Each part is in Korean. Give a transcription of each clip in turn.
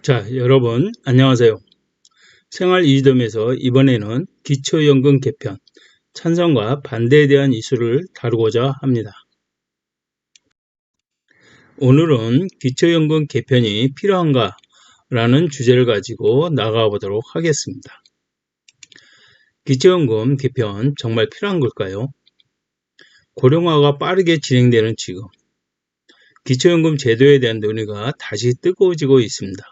자, 여러분 안녕하세요. 생활 이지점에서 이번에는 기초연금 개편, 찬성과 반대에 대한 이슈를 다루고자 합니다. 오늘은 기초연금 개편이 필요한가? 라는 주제를 가지고 나가보도록 하겠습니다. 기초연금 개편 정말 필요한 걸까요? 고령화가 빠르게 진행되는 지금, 기초연금 제도에 대한 논의가 다시 뜨거워지고 있습니다.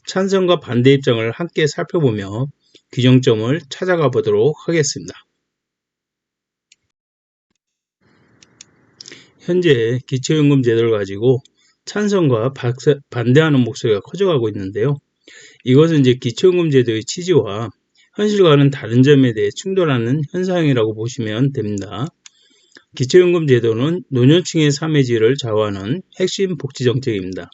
찬성과 반대 입장을 함께 살펴보며 규정점을 찾아가 보도록 하겠습니다. 현재 기초연금 제도를 가지고 찬성과 반대하는 목소리가 커져가고 있는데요. 이것은 이제 기초연금 제도의 취지와 현실과는 다른 점에 대해 충돌하는 현상이라고 보시면 됩니다. 기초연금 제도는 노년층의 삶의 질을 좌우하는 핵심 복지 정책입니다.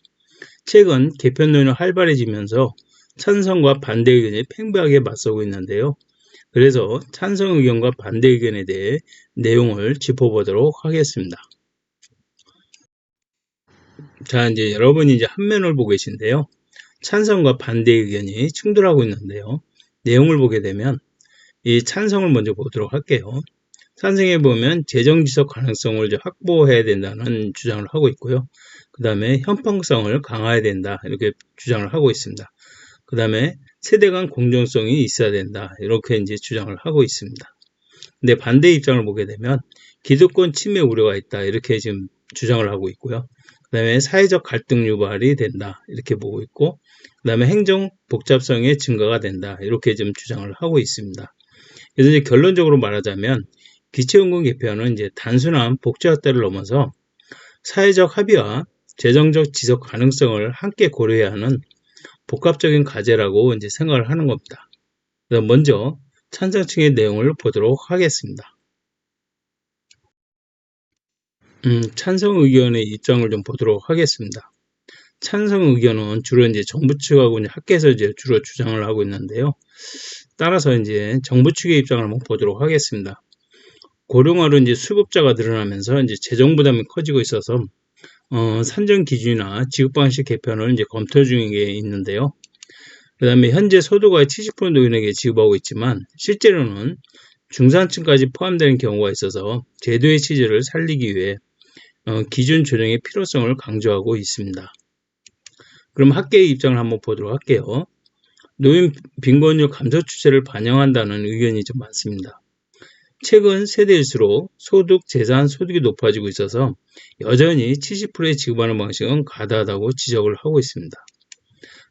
최근 개편 논의가 활발해지면서 찬성과 반대 의견이 팽배하게 맞서고 있는데요. 그래서 찬성 의견과 반대 의견에 대해 내용을 짚어보도록 하겠습니다. 자, 이제 여러분이 이제 화면을 보고 계신데요. 찬성과 반대 의견이 충돌하고 있는데요. 내용을 보게 되면 이 찬성을 먼저 보도록 할게요. 찬성에 보면 재정 지속 가능성을 확보해야 된다는 주장을 하고 있고요. 그 다음에 형평성을 강화해야 된다 이렇게 주장을 하고 있습니다. 그 다음에 세대 간 공정성이 있어야 된다 이렇게 이제 주장을 하고 있습니다. 근데 반대 입장을 보게 되면 기득권 침해 우려가 있다 이렇게 지금 주장을 하고 있고요. 그 다음에 사회적 갈등 유발이 된다 이렇게 보고 있고, 그 다음에 행정 복잡성의 증가가 된다 이렇게 지금 주장을 하고 있습니다. 그래서 이제 결론적으로 말하자면 기초연금 개편은 이제 단순한 복지 확대를 넘어서 사회적 합의와 재정적 지속 가능성을 함께 고려해야 하는 복합적인 과제라고 이제 생각을 하는 겁니다. 그래서 먼저 찬성층의 내용을 보도록 하겠습니다. 찬성 의견의 입장을 좀 보도록 하겠습니다. 찬성 의견은 주로 이제 정부 측하고 이제 학계에서 이제 주로 주장을 하고 있는데요. 따라서 이제 정부 측의 입장을 한번 보도록 하겠습니다. 고령화로 이제 수급자가 늘어나면서 이제 재정 부담이 커지고 있어서 산정 기준이나 지급 방식 개편을 이제 검토 중에 있는데요. 그 다음에 현재 소득의 70% 노인에게 지급하고 있지만 실제로는 중산층까지 포함되는 경우가 있어서 제도의 취지를 살리기 위해 기준 조정의 필요성을 강조하고 있습니다. 그럼 학계의 입장을 한번 보도록 할게요. 노인 빈곤율 감소 추세를 반영한다는 의견이 좀 많습니다. 최근 세대일수록 소득, 재산, 소득이 높아지고 있어서 여전히 70%의 지급하는 방식은 과다하다고 지적을 하고 있습니다.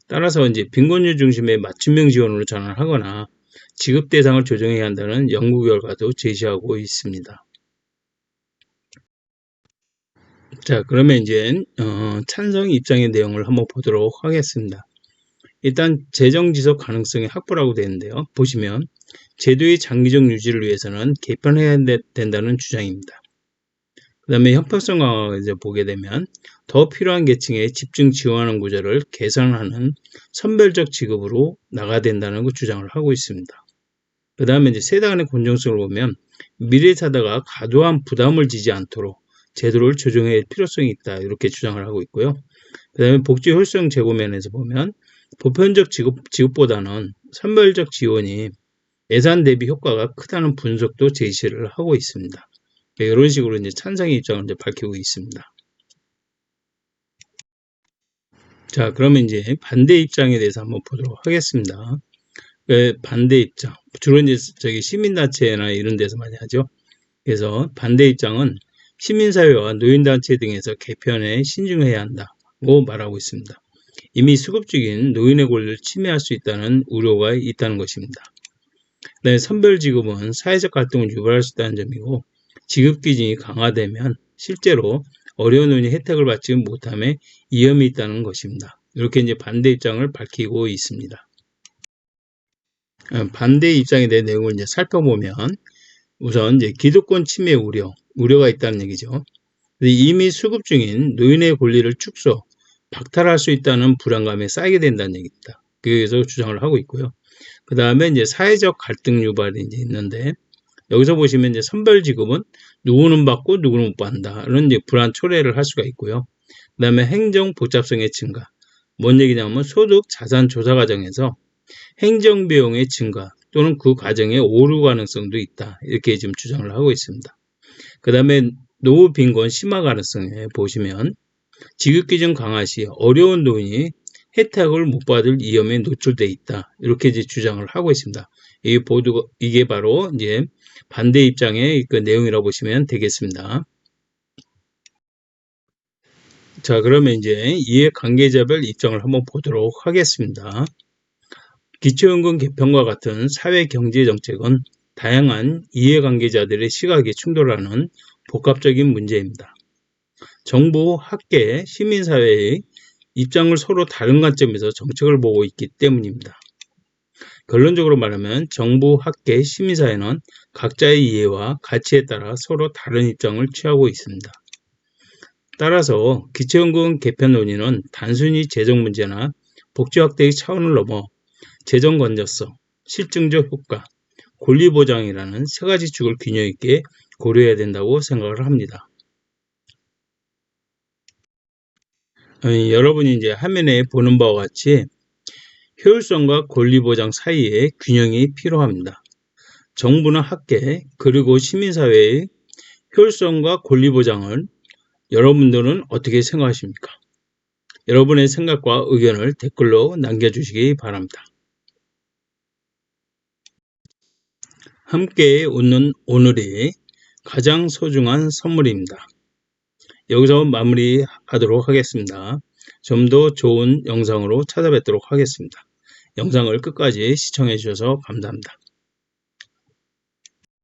따라서 이제 빈곤율 중심의 맞춤형 지원으로 전환하거나 지급 대상을 조정해야 한다는 연구 결과도 제시하고 있습니다. 자, 그러면 이제 찬성 입장의 내용을 한번 보도록 하겠습니다. 일단 재정 지속 가능성의 확보라고 되어 있는데요. 보시면 제도의 장기적 유지를 위해서는 개편해야 된다는 주장입니다. 그 다음에 형평성 강화를 이제 보게 되면 더 필요한 계층에 집중 지원하는 구조를 개선하는 선별적 지급으로 나가야 된다는 주장을 하고 있습니다. 그 다음에 이제 세대 간의 공정성을 보면 미래 세대가 과도한 부담을 지지 않도록 제도를 조정할 필요성이 있다 이렇게 주장을 하고 있고요. 그 다음에 복지 효율성 제고 면에서 보면 보편적 지급보다는 선별적 지원이 예산 대비 효과가 크다는 분석도 제시를 하고 있습니다. 이런 식으로 이제 찬성의 입장을 이제 밝히고 있습니다. 자, 그러면 이제 반대 입장에 대해서 한번 보도록 하겠습니다. 반대 입장, 주로 이제 시민단체나 이런 데서 많이 하죠. 그래서 반대 입장은 시민사회와 노인단체 등에서 개편에 신중해야 한다고 말하고 있습니다. 이미 수급 중인 노인의 권리를 침해할 수 있다는 우려가 있다는 것입니다. 네, 선별지급은 사회적 갈등을 유발할 수 있다는 점이고, 지급 기준이 강화되면 실제로 어려운 노인이 혜택을 받지 못함에 위험이 있다는 것입니다. 이렇게 이제 반대 입장을 밝히고 있습니다. 반대 입장에 대한 내용을 이제 살펴보면 우선 이제 기득권 침해 우려가 있다는 얘기죠. 이미 수급 중인 노인의 권리를 축소, 박탈할 수 있다는 불안감에 쌓이게 된다는 얘기입니다. 그래서 주장을 하고 있고요. 그 다음에 이제 사회적 갈등 유발이 이제 있는데, 여기서 보시면 이제 선별지급은 누구는 받고 누구는 못 받는다는 이제 불안 초래를 할 수가 있고요. 그 다음에 행정 복잡성의 증가, 뭔 얘기냐면 소득 자산 조사 과정에서 행정비용의 증가 또는 그 과정에 오류 가능성도 있다. 이렇게 지금 주장을 하고 있습니다. 그 다음에 노후 빈곤 심화 가능성에 보시면 지급기준 강화 시 어려운 노인이 혜택을 못 받을 위험에 노출돼 있다. 이렇게 이제 주장을 하고 있습니다. 이게 바로 이제 반대 입장의 그 내용이라고 보시면 되겠습니다. 자, 그러면 이제 이해관계자별 입장을 한번 보도록 하겠습니다. 기초연금 개편과 같은 사회경제정책은 다양한 이해관계자들의 시각이 충돌하는 복합적인 문제입니다. 정부, 학계, 시민사회의 입장을 서로 다른 관점에서 정책을 보고 있기 때문입니다. 결론적으로 말하면 정부, 학계, 시민사회는 각자의 이해와 가치에 따라 서로 다른 입장을 취하고 있습니다. 따라서 기초연금 개편 논의는 단순히 재정 문제나 복지 확대의 차원을 넘어 재정 건전성, 실증적 효과, 권리 보장이라는 세 가지 축을 균형 있게 고려해야 된다고 생각을 합니다. 여러분이 이제 화면에 보는 바와 같이 효율성과 권리 보장 사이에 균형이 필요합니다. 정부나 학계 그리고 시민사회의 효율성과 권리 보장을 여러분들은 어떻게 생각하십니까? 여러분의 생각과 의견을 댓글로 남겨주시기 바랍니다. 함께 웃는 오늘이 가장 소중한 선물입니다. 여기서 마무리하도록 하겠습니다. 좀 더 좋은 영상으로 찾아뵙도록 하겠습니다. 영상을 끝까지 시청해 주셔서 감사합니다.